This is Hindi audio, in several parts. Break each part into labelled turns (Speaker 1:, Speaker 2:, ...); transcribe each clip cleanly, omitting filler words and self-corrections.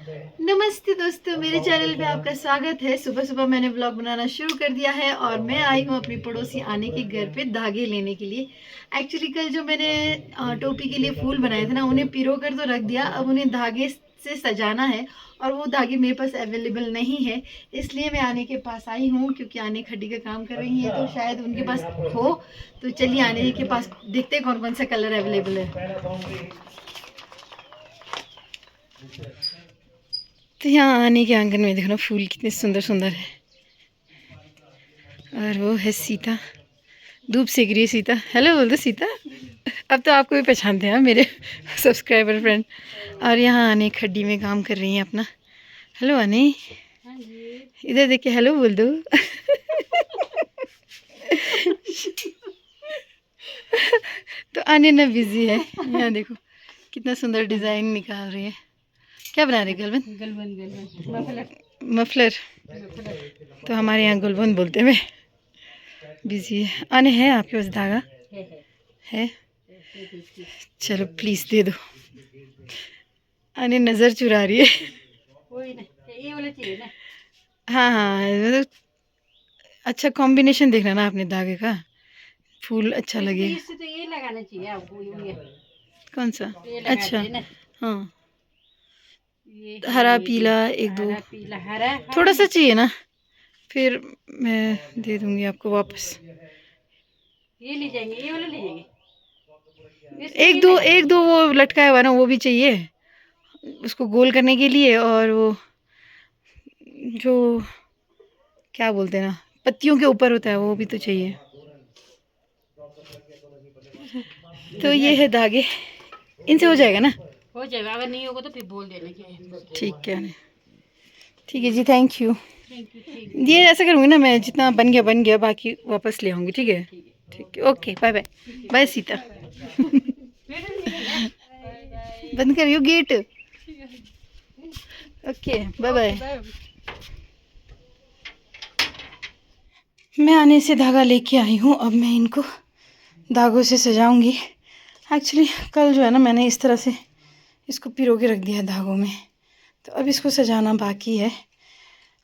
Speaker 1: नमस्ते दोस्तों, मेरे चैनल पे आपका स्वागत है। सुबह सुबह मैंने ब्लॉग बनाना शुरू कर दिया है और मैं आई हूँ अपनी पड़ोसी आने के घर पे धागे लेने के लिए। एक्चुअली कल जो मैंने टोपी के लिए फूल बनाए थे ना, उन्हें पिरो कर तो रख दिया। अब उन्हें धागे से सजाना है और वो धागे मेरे पास अवेलेबल नहीं है, इसलिए मैं आने के पास आई हूँ। क्योंकि आने खड्डी का काम कर रही है तो शायद उनके पास हो। तो चलिए आने के पास देखते हैं कौन कौन सा कलर अवेलेबल है। तो यहाँ आने के आंगन में देखो ना, फूल कितने सुंदर सुंदर है। और वो है सीता, धूप सेक रही है सीता। हेलो बोल दो सीता। अब तो आपको भी पहचानते हैं मेरे सब्सक्राइबर फ्रेंड। और यहाँ आने खड्डी में काम कर रही हैं अपना। हेलो आने, इधर देख के हेलो बोल दो। तो आने ना बिजी है। यहाँ देखो कितना सुंदर डिज़ाइन निकाल रही है। क्या बना रही गलबन? गलबन मफलर। तो हमारे यहाँ गुलबन बोलते हैं। बिजी है। आने है आपके पास धागा? है। चलो प्लीज़ दे दो। आने नज़र चुरा रही है। हाँ हाँ, मतलब अच्छा कॉम्बिनेशन देखना ना आपने धागे का, फूल अच्छा लगे। इससे तो ये लगाना चाहिए आपको। ये कौन सा? अच्छा हाँ, हरा पीला एक दो पीला हरा थोड़ा सा चाहिए ना, फिर मैं दे दूंगी आपको वापस। ये ले जाएंगे, ये वाला ले जाएंगे। एक दो वो लटकाया हुआ ना, वो भी चाहिए उसको गोल करने के लिए। और वो जो क्या बोलते हैं ना, पत्तियों के ऊपर होता है, वो भी तो चाहिए। तो ये है धागे, इनसे हो जाएगा ना? हो जाएगा, अगर नहीं होगा तो फिर बोल देना कि ठीक है। ठीक है जी, थैंक यू। ये ऐसा करूँगी ना मैं, जितना बन गया बाकी वापस ले आऊँगी। ठीक है ठीक है, okay bye bye. Bye Sita. बंद करियो गेट। Okay bye bye. मैं आने से धागा लेके आई हूँ। अब मैं इनको धागों से सजाऊंगी। एक्चुअली कल जो है ना, मैंने इस तरह से इसको पिरो के रख दिया है धागों में। तो अब इसको सजाना बाकी है।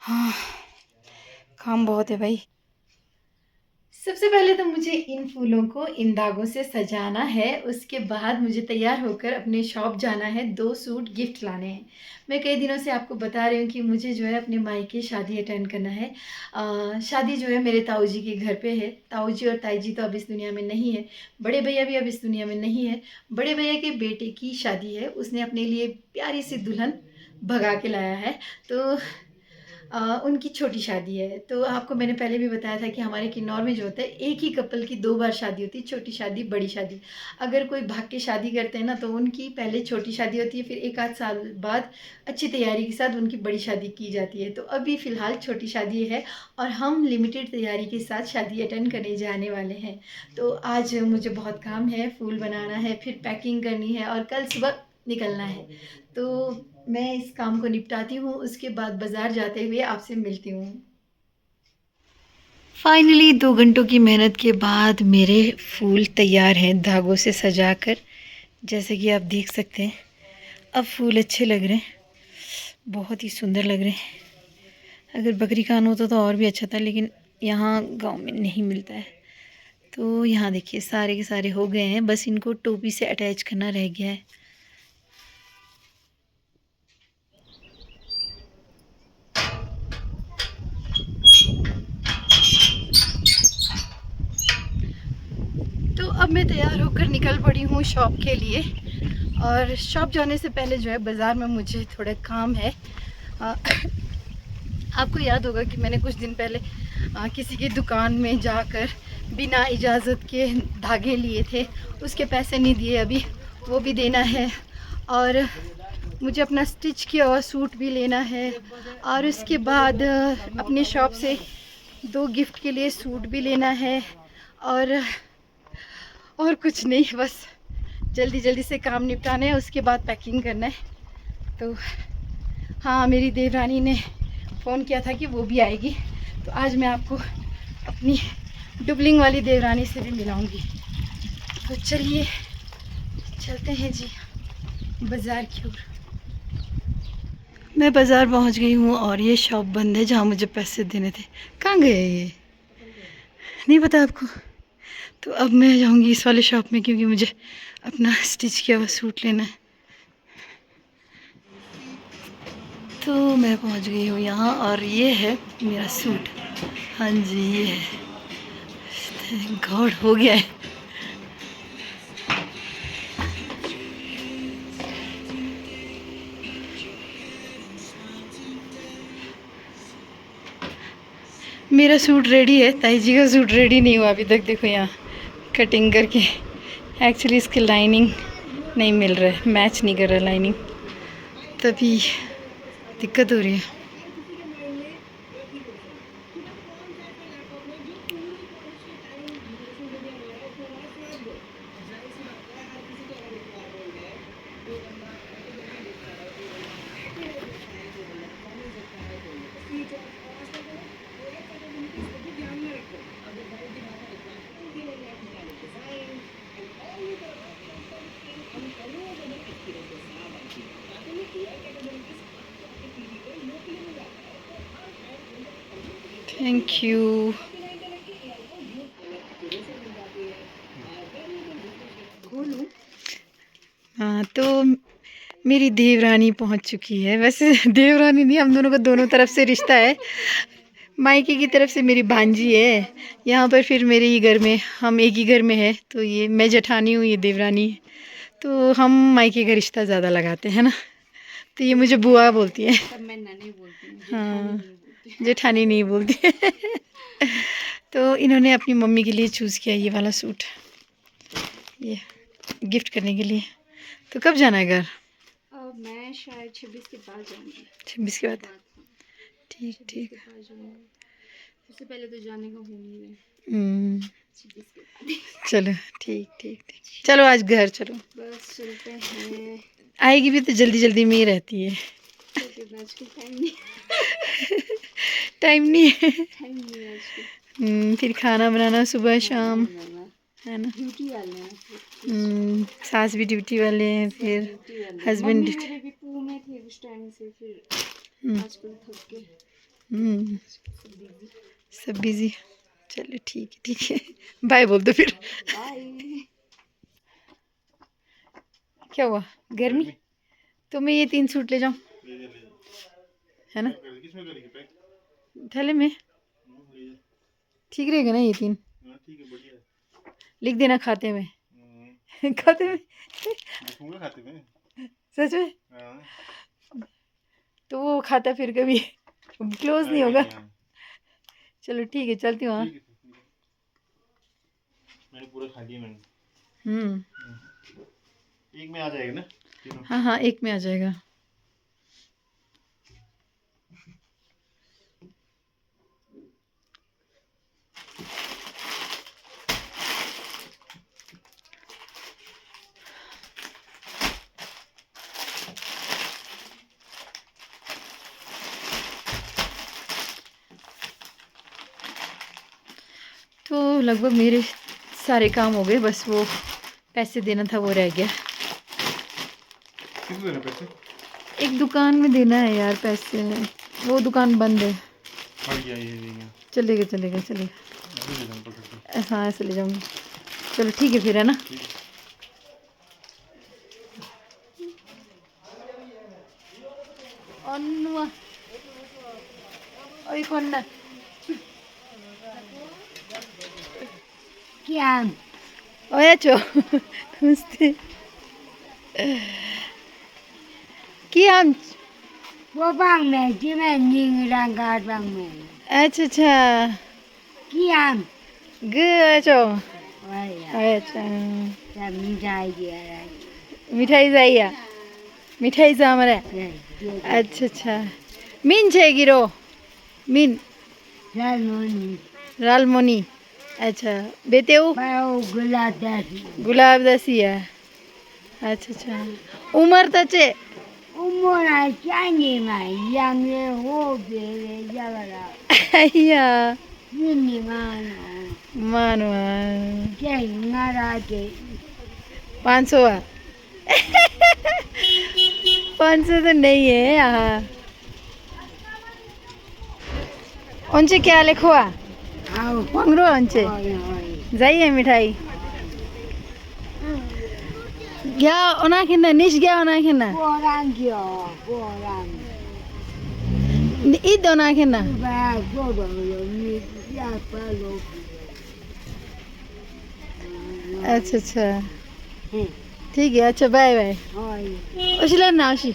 Speaker 1: हाँ, काम बहुत है भाई। सबसे पहले तो मुझे इन फूलों को इन धागों से सजाना है। उसके बाद मुझे तैयार होकर अपने शॉप जाना है। 2 सूट गिफ्ट लाने हैं। मैं कई दिनों से आपको बता रही हूँ कि मुझे जो है अपने मायके शादी अटेंड करना है। शादी जो है मेरे ताऊ जी के घर पे है। ताऊ जी और ताई जी तो अब इस दुनिया में नहीं है। बड़े भैया भी अब इस दुनिया में नहीं है। बड़े भैया के बेटे की शादी है। उसने अपने लिए प्यारी सी दुल्हन भगा के लाया है। तो उनकी छोटी शादी है। तो आपको मैंने पहले भी बताया था कि हमारे किन्नौर में जो होता है, एक ही कपल की 2 बार शादी होती है, छोटी शादी बड़ी शादी। अगर कोई भाग के शादी करते हैं ना, तो उनकी पहले छोटी शादी होती है, फिर 1 आध साल बाद अच्छी तैयारी के साथ उनकी बड़ी शादी की जाती है। तो अभी फ़िलहाल छोटी शादी है और हम लिमिटेड तैयारी के साथ शादी अटेंड करने जाने वाले हैं। तो आज मुझे बहुत काम है, फूल बनाना है, फिर पैकिंग करनी है और कल सुबह निकलना है। तो मैं इस काम को निपटाती हूँ, उसके बाद बाज़ार जाते हुए आपसे मिलती हूँ। फाइनली 2 घंटों की मेहनत के बाद मेरे फूल तैयार हैं धागों से सजाकर। जैसे कि आप देख सकते हैं, अब फूल अच्छे लग रहे हैं, बहुत ही सुंदर लग रहे हैं। अगर बकरी कान होता तो और भी अच्छा था, लेकिन यहाँ गांव में नहीं मिलता है। तो यहाँ देखिए सारे के सारे हो गए हैं, बस इनको टोपी से अटैच करना रह गया है। तो अब मैं तैयार होकर निकल पड़ी हूँ शॉप के लिए। और शॉप जाने से पहले जो है बाज़ार में मुझे थोड़ा काम है। आपको याद होगा कि मैंने कुछ दिन पहले किसी की दुकान में जाकर बिना इजाज़त के धागे लिए थे। उसके पैसे नहीं दिए अभी, वो भी देना है। और मुझे अपना स्टिच किया हुआ सूट भी लेना है। और उसके बाद अपने शॉप से 2 गिफ्ट के लिए सूट भी लेना है। और कुछ नहीं, बस जल्दी जल्दी से काम निपटाना है, उसके बाद पैकिंग करना है। तो हाँ, मेरी देवरानी ने फ़ोन किया था कि वो भी आएगी। तो आज मैं आपको अपनी डुबलिंग वाली देवरानी से भी मिलाऊंगी। तो चलिए चलते हैं जी बाज़ार की ओर। मैं बाज़ार पहुंच गई हूँ और ये शॉप बंद है जहाँ मुझे पैसे देने थे। कहाँ गए ये, नहीं पता आपको? तो अब मैं जाऊँगी इस वाले शॉप में क्योंकि मुझे अपना स्टिच किया हुआ सूट लेना है। तो मैं पहुंच गई हूँ यहाँ और ये है मेरा सूट। हाँ जी, ये है। थैंक गॉड हो गया है। मेरा सूट रेडी है, ताई जी का सूट रेडी नहीं हुआ अभी तक। देखो यहाँ कटिंग करके, एक्चुअली इसकी लाइनिंग नहीं मिल रहा है, मैच नहीं कर रहा लाइनिंग, तभी दिक्कत हो रही है। Thank you. हाँ, तो मेरी देवरानी पहुंच चुकी है। वैसे देवरानी नहीं, हम दोनों का दोनों तरफ से रिश्ता है। मायके की तरफ से मेरी भांजी है, यहाँ पर फिर मेरे ही घर में, हम एक ही घर में है। तो ये मैं जेठानी हूँ, ये देवरानी है। तो हम मायके का रिश्ता ज़्यादा लगाते हैं ना, तो ये मुझे बुआ बोलती है। मैं नानी बोलती हूँ। हाँ, जेठानी नहीं बोलती है। तो इन्होंने अपनी मम्मी के लिए चूज़ किया ये वाला सूट, ये गिफ्ट करने के लिए। तो कब जाना है घर?
Speaker 2: मैं शायद 26 के बाद जाऊंगी।
Speaker 1: 26 के बाद? ठीक ठीक।
Speaker 2: सबसे पहले तो जाने का हो नहीं रहा है। 26 के बाद।
Speaker 1: चलो ठीक ठीक ठीक। चलो आज घर चलो,
Speaker 2: बस चलते हैं।
Speaker 1: आएगी भी तो जल्दी जल्दी में ही रहती है। टाइम नहीं है। फिर खाना बनाना सुबह शाम, है ना?
Speaker 2: ड्यूटी वाले हैं।
Speaker 1: सास भी ड्यूटी वाले हैं, फिर हस्बैंड
Speaker 2: मेरे भी पूह में थे उस टाइम से, फिर आजकल थक के
Speaker 1: सब बिजी। चलो ठीक है ठीक है, बाय बोल दो फिर।
Speaker 2: बाय।
Speaker 1: क्या हुआ, गर्मी? तो मैं ये 3 सूट ले जाऊं, है ना? थैले में ठीक रहेगा ना ये 3? लिख देना खाते में। खाते में? सच में? तो वो खाता फिर कभी क्लोज नहीं होगा। चलो ठीक है, चलती हूँ।
Speaker 2: मैंने पूरा खा लिया मैंने।
Speaker 1: एक में आ जाएगा ना? हाँ हाँ, एक में आ जाएगा। तो लगभग मेरे सारे काम हो गए, बस वो पैसे देना था वो रह गया।
Speaker 2: किसको देना पैसे?
Speaker 1: एक दुकान में देना है यार पैसे, वो दुकान बंद है। चलेगा चलेगा चलेगा। हाँ ऐसे ले जाऊँगी। चलो ठीक है फिर, है ना?
Speaker 2: क्या
Speaker 1: ओया चो क्या
Speaker 2: वो बांग में जी में निंग रंगार बांग में।
Speaker 1: अच्छा अच्छा,
Speaker 2: क्या
Speaker 1: गचो अच्छा
Speaker 2: सब मिठाई दिया है।
Speaker 1: मिठाई जाइया, मिठाई जा हमारे। अच्छा अच्छा, मीन छे गिरो मीन रालमोनी। अच्छा बेटेऊ गुलाब दसी है। अच्छा अच्छा, उमर तो चे
Speaker 2: उमर क्या नहीं मैं yang हो गए जगह
Speaker 1: या
Speaker 2: नहीं मानो
Speaker 1: मानो
Speaker 2: क्या नारा के
Speaker 1: 500 500 तो नहीं है यहाँ। उनसे क्या लिखवा पंगरो उनसे जाइए मिठाई क्या ओना खिना निश गया ओना खिना ईद ओना खिना अच्छा अच्छा ठीक है अच्छा बाय बाय उछलन ना उसी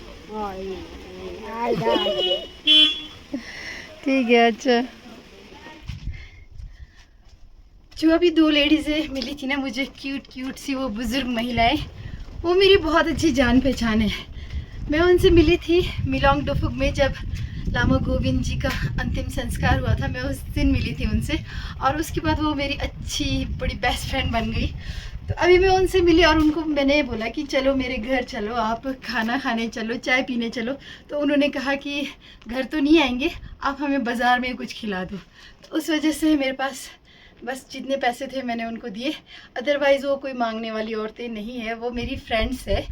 Speaker 1: ठीक है अच्छा जो अभी दो लेडीज़ें मिली थी ना मुझे क्यूट क्यूट सी वो बुज़ुर्ग महिलाएं वो मेरी बहुत अच्छी जान पहचान है। मैं उनसे मिली थी मिलोंग डोफुक में जब लामा गोविंद जी का अंतिम संस्कार हुआ था। मैं उस दिन मिली थी उनसे और उसके बाद वो मेरी अच्छी बड़ी बेस्ट फ्रेंड बन गई। तो अभी मैं उनसे मिली और उनको मैंने बोला कि चलो मेरे घर चलो, आप खाना खाने चलो, चाय पीने चलो। तो उन्होंने कहा कि घर तो नहीं आएंगे, आप हमें बाज़ार में कुछ खिला दो। तो उस वजह से मेरे पास बस जितने पैसे थे मैंने उनको दिए। अदरवाइज़ वो कोई मांगने वाली औरतें नहीं है, वो मेरी फ्रेंड्स है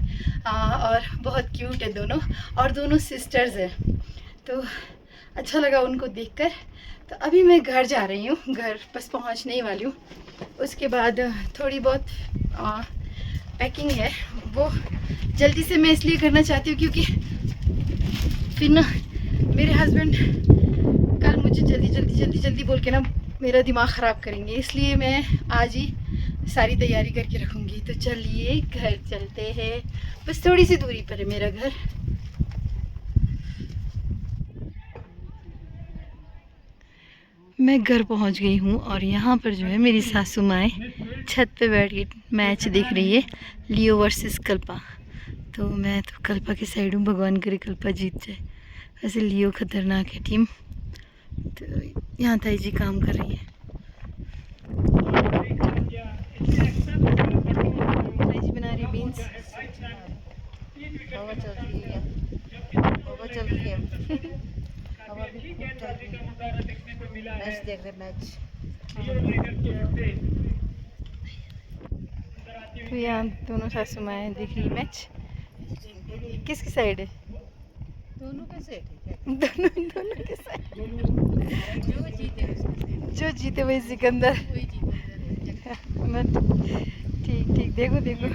Speaker 1: और बहुत क्यूट है दोनों और दोनों सिस्टर्स हैं। तो अच्छा लगा उनको देखकर। तो अभी मैं घर जा रही हूँ, घर बस पहुँचने ही वाली हूँ। उसके बाद थोड़ी बहुत पैकिंग है, वो जल्दी से मैं इसलिए करना चाहती हूँ क्योंकि फिर ना मेरे हस्बैंड कल मुझे जल्दी बोल के ना मेरा दिमाग ख़राब करेंगे, इसलिए मैं आज ही सारी तैयारी करके रखूँगी। तो चलिए घर चलते हैं, बस थोड़ी सी दूरी पर है मेरा घर। मैं घर पहुंच गई हूँ और यहाँ पर जो है मेरी सासू माँ छत पे बैठ के मैच देख रही है, लियो वर्सेस कल्पा। तो मैं तो कल्पा की साइड हूँ, भगवान करे कल्पा जीत जाए। वैसे लियो खतरनाक है टीम। तो यहाँ ताई जी काम कर रही है। ताई जी बना रही बीन्स। हवा चल रही है, हवा चल रही है, हवा भी खूब चल रही है। मैच देख रहे मैच। तो यहाँ दोनों सासू माएँ देख रही मैच। किसकी साइड है? दोनों के साइड है। दोनों के साइड। जो जीते वही सिकंदर। ठीक ठीक देखो देखो।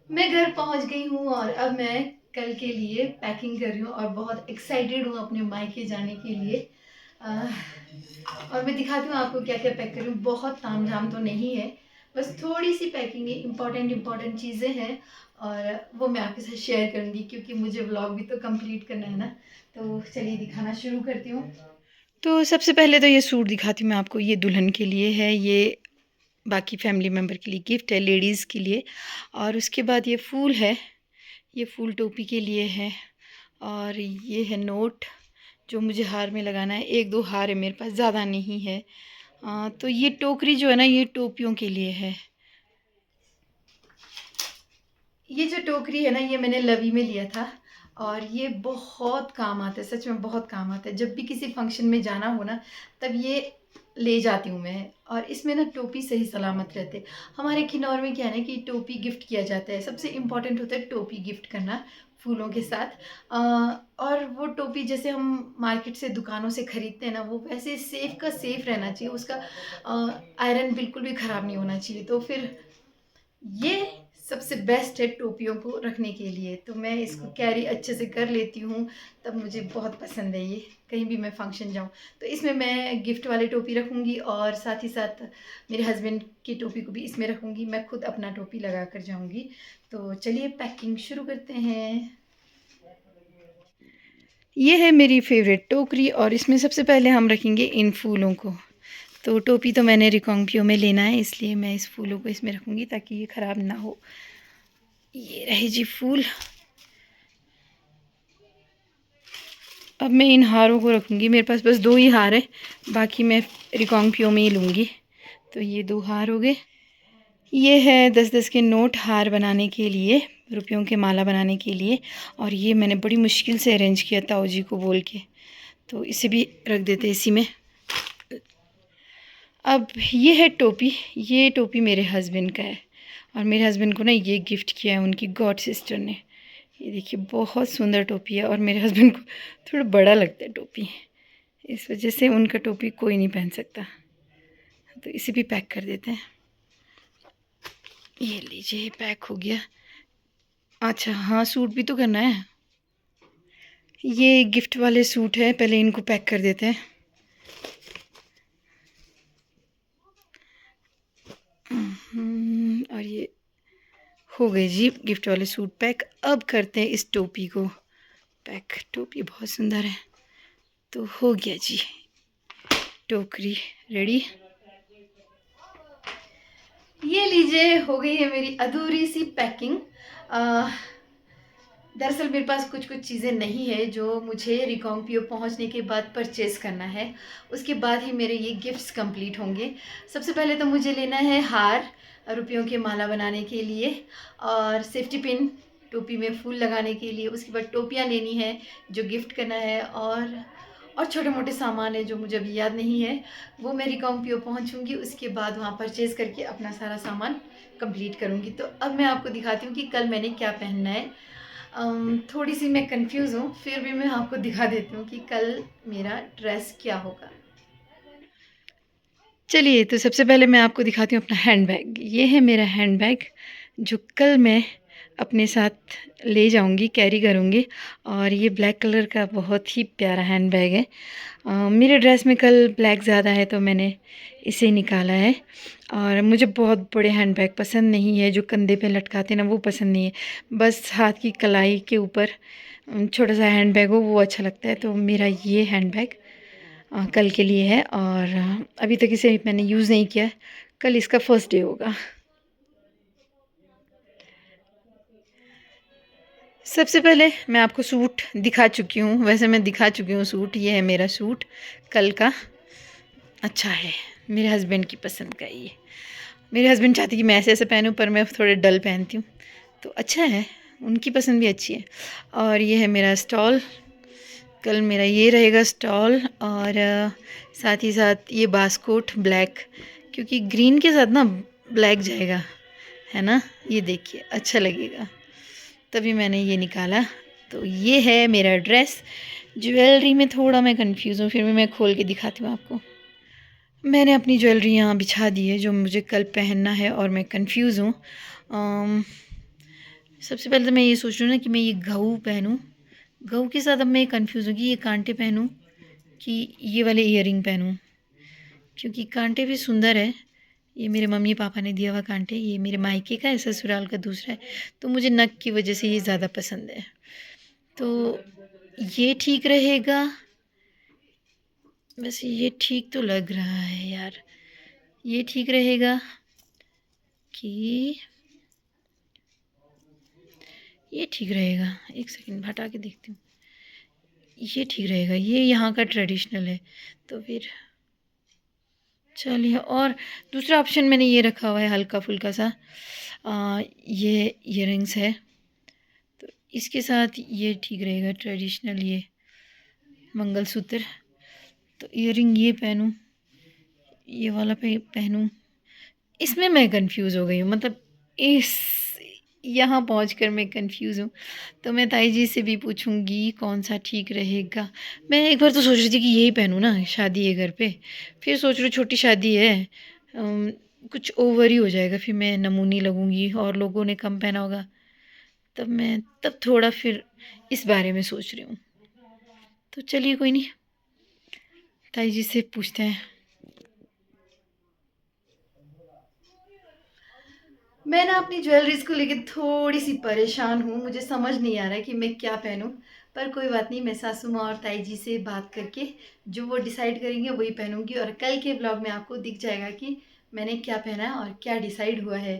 Speaker 1: मैं घर पहुंच गई हूँ और अब मैं कल के लिए पैकिंग कर रही हूँ और बहुत एक्साइटेड हूँ अपने मायके जाने के लिए। और मैं दिखाती हूँ आपको क्या क्या पैक कर रही हूँ। बहुत तामझाम तो नहीं है, बस थोड़ी सी पैकिंग है, इम्पॉर्टेंट चीज़ें हैं और वो मैं आपके साथ शेयर करूँगी क्योंकि मुझे व्लॉग भी तो कंप्लीट करना है ना। तो चलिए दिखाना शुरू करती हूँ। तो सबसे पहले तो ये सूट दिखाती हूँ मैं आपको। ये दुल्हन के लिए है, ये बाकी फैमिली मेम्बर के लिए गिफ्ट है, लेडीज़ के लिए। और उसके बाद ये फूल है, ये फूल टोपी के लिए है। और ये है नोट जो मुझे हार में लगाना है। एक दो हार है मेरे पास, ज़्यादा नहीं है। तो ये टोकरी जो है ना ये टोपियों के लिए है। ये जो टोकरी है ना ये मैंने लवी में लिया था और ये बहुत काम आता है, सच में बहुत काम आता है। जब भी किसी फंक्शन में जाना हो ना तब ये ले जाती हूँ मैं। और इसमें ना टोपी सही सलामत रहते। हमारे किन्नौर में क्या है ना कि टोपी गिफ्ट किया जाता है, सबसे इम्पॉर्टेंट होता है टोपी गिफ्ट करना फूलों के साथ। और वो टोपी जैसे हम मार्केट से दुकानों से ख़रीदते हैं ना वो वैसे सेफ़ का सेफ़ रहना चाहिए, उसका आयरन बिल्कुल भी ख़राब नहीं होना चाहिए। तो फिर ये सबसे बेस्ट है टोपियों को रखने के लिए। तो मैं इसको कैरी अच्छे से कर लेती हूँ, तब मुझे बहुत पसंद है ये, कहीं भी मैं फंक्शन जाऊँ तो इसमें मैं गिफ्ट वाली टोपी रखूँगी और साथ ही साथ मेरे हस्बैंड की टोपी को भी इसमें रखूँगी। मैं खुद अपना टोपी लगा कर जाऊँगी। तो चलिए पैकिंग शुरू करते हैं। ये है मेरी फेवरेट टोकरी और इसमें सबसे पहले हम रखेंगे इन फूलों को। तो टोपी तो मैंने रिकॉन्ग्पियो में लेना है इसलिए मैं इस फूलों को इसमें रखूँगी ताकि ये ख़राब ना हो। ये रहे जी फूल। अब मैं इन हारों को रखूँगी, मेरे पास बस 2 ही हार है, बाकी मैं रिकॉन्ग्पियो में ही लूँगी। तो ये 2 हार हो गए। ये है 10-10 के नोट हार बनाने के लिए, रुपयों के माला बनाने के लिए। और ये मैंने बड़ी मुश्किल से अरेंज किया ताऊ जी को बोल के। तो इसे भी रख देते इसी में। अब ये है टोपी, ये टोपी मेरे हस्बैंड का है और मेरे हस्बैंड को ना ये गिफ्ट किया है उनकी गॉड सिस्टर ने। ये देखिए बहुत सुंदर टोपी है और मेरे हस्बैंड को थोड़ा बड़ा लगता है टोपी, इस वजह से उनका टोपी कोई नहीं पहन सकता, तो इसे भी पैक कर देते हैं। ये लीजिए पैक हो गया। अच्छा हाँ, सूट भी तो करना है। ये गिफ्ट वाले सूट है, पहले इनको पैक कर देते हैं। और ये हो गए जी गिफ्ट वाले सूट पैक। अब करते हैं इस टोपी को पैक। टोपी बहुत सुंदर है। तो हो गया जी टोकरी रेडी। ये लीजिए हो गई है मेरी अधूरी सी पैकिंग। दरअसल मेरे पास कुछ कुछ चीज़ें नहीं है जो मुझे रिकांपियो पहुंचने के बाद परचेज़ करना है, उसके बाद ही मेरे ये गिफ्ट्स कंप्लीट होंगे। सबसे पहले तो मुझे लेना है हार रुपयों के माला बनाने के लिए, और सेफ्टी पिन टोपी में फूल लगाने के लिए। उसके बाद टोपियाँ लेनी है जो गिफ्ट करना है, और छोटे मोटे सामान है जो मुझे अभी याद नहीं है, वो मैं रिकांपियो पहुंचूंगी, उसके बाद वहाँ परचेज़ करके अपना सारा सामान कंप्लीट करूँगी। तो अब मैं आपको दिखाती हूँ कि कल मैंने क्या पहनना है। थोड़ी सी मैं कंफ्यूज हूँ, फिर भी मैं आपको दिखा देती हूँ कि कल मेरा ड्रेस क्या होगा। चलिए तो सबसे पहले मैं आपको दिखाती हूँ अपना हैंडबैग। ये है मेरा हैंडबैग जो कल मैं अपने साथ ले जाऊंगी, कैरी करूंगी। और ये ब्लैक कलर का बहुत ही प्यारा हैंडबैग है। मेरे ड्रेस में कल ब्लैक ज़्यादा है तो मैंने इसे निकाला है। और मुझे बहुत बड़े हैंडबैग पसंद नहीं है, जो कंधे पे लटकाते ना वो पसंद नहीं है। बस हाथ की कलाई के ऊपर छोटा सा हैंडबैग हो वो अच्छा लगता है। तो मेरा ये हैंडबैग कल के लिए है, और अभी तक इसे मैंने यूज़ नहीं किया। कल इसका फर्स्ट डे होगा। सबसे पहले मैं आपको सूट दिखा चुकी हूँ, वैसे मैं दिखा चुकी हूँ सूट। ये है मेरा सूट कल का। अच्छा है, मेरे हस्बैंड की पसंद का ये। मेरे हस्बैंड चाहते कि मैं ऐसे ऐसे पहनूं, पर मैं थोड़े डल पहनती हूँ, तो अच्छा है, उनकी पसंद भी अच्छी है। और ये है मेरा स्टॉल, कल मेरा ये रहेगा स्टॉल। और साथ ही साथ ये बास्कोट ब्लैक, क्योंकि ग्रीन के साथ ना ब्लैक जाएगा, है ना। ये देखिए अच्छा लगेगा, तभी मैंने ये निकाला। तो ये है मेरा ड्रेस। ज्वेलरी में थोड़ा मैं कंफ्यूज हूँ, फिर भी मैं खोल के दिखाती हूँ आपको। मैंने अपनी ज्वेलरी यहाँ बिछा दी है जो मुझे कल पहनना है, और मैं कंफ्यूज हूँ। सबसे पहले तो मैं ये सोच रही हूँ ना कि मैं ये गहू पहनूँ। गहू के साथ अब मैं कंफ्यूज हूँ कि ये कांटे पहनूँ कि ये वाले ईयरिंग पहनूँ, क्योंकि कांटे भी सुंदर है। ये मेरे मम्मी पापा ने दिया हुआ कांटे, ये मेरे मायके का है, ससुराल का दूसरा है। तो मुझे नग की वजह से ये ज़्यादा पसंद है। तो ये ठीक रहेगा। वैसे ये ठीक तो लग रहा है यार, ये ठीक रहेगा कि ये ठीक रहेगा। एक सेकंड हटा के देखती हूँ। ये ठीक रहेगा, ये यहाँ का ट्रेडिशनल है। तो फिर चलिए, और दूसरा ऑप्शन मैंने ये रखा हुआ है हल्का फुल्का सा। ये इयररिंग्स है, तो इसके साथ ये ठीक रहेगा ट्रेडिशनल, ये मंगलसूत्र। तो इयररिंग ये पहनूं, ये वाला पहनूं। इसमें मैं कंफ्यूज हो गई हूँ, मतलब इस यहाँ पहुँचकर मैं कंफ्यूज हूँ। तो मैं ताई जी से भी पूछूंगी कौन सा ठीक रहेगा। मैं एक बार तो सोच रही थी कि यही पहनूं ना, शादी है घर पे। फिर सोच रही हूँ छोटी शादी है, कुछ ओवर ही हो जाएगा, फिर मैं नमूनी लगूंगी और लोगों ने कम पहना होगा। तब थोड़ा फिर इस बारे में सोच रही हूँ। तो चलिए कोई नहीं, ताई जी से पूछते हैं। मैं ना अपनी ज्वेलरीज को लेकर थोड़ी सी परेशान हूँ, मुझे समझ नहीं आ रहा है कि मैं क्या पहनूं। पर कोई बात नहीं, मैं सासू माँ और ताई जी से बात करके जो वो डिसाइड करेंगे वही पहनूंगी, और कल के ब्लॉग में आपको दिख जाएगा कि मैंने क्या पहना है और क्या डिसाइड हुआ है।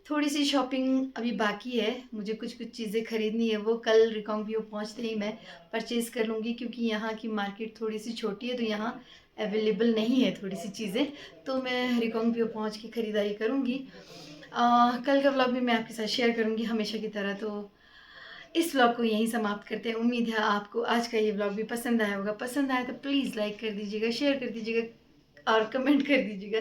Speaker 1: थोड़ी सी शॉपिंग अभी बाकी है, मुझे कुछ कुछ चीज़ें खरीदनी है, वो कल रिकांपियो पहुँचते ही मैं परचेज़ कर लूँगी, क्योंकि यहाँ की मार्केट थोड़ी सी छोटी है तो यहाँ अवेलेबल नहीं है थोड़ी सी चीज़ें। तो मैं रिकांपियो पहुँच के ख़रीदारी करूँगी। कल का व्लॉग भी मैं आपके साथ शेयर करूँगी हमेशा की तरह। तो इस व्लॉग को यहीं समाप्त करते हैं। उम्मीद है आपको आज का ये व्लॉग भी पसंद आया होगा। पसंद आया तो प्लीज़ लाइक कर दीजिएगा, शेयर कर दीजिएगा, और कमेंट कर दीजिएगा।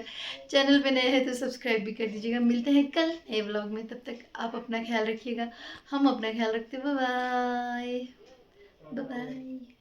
Speaker 1: चैनल पे नए हैं तो सब्सक्राइब भी कर दीजिएगा। मिलते हैं कल नए व्लॉग में, तब तक आप अपना ख्याल रखिएगा, हम अपना ख्याल रखते हैं। Bye bye bye.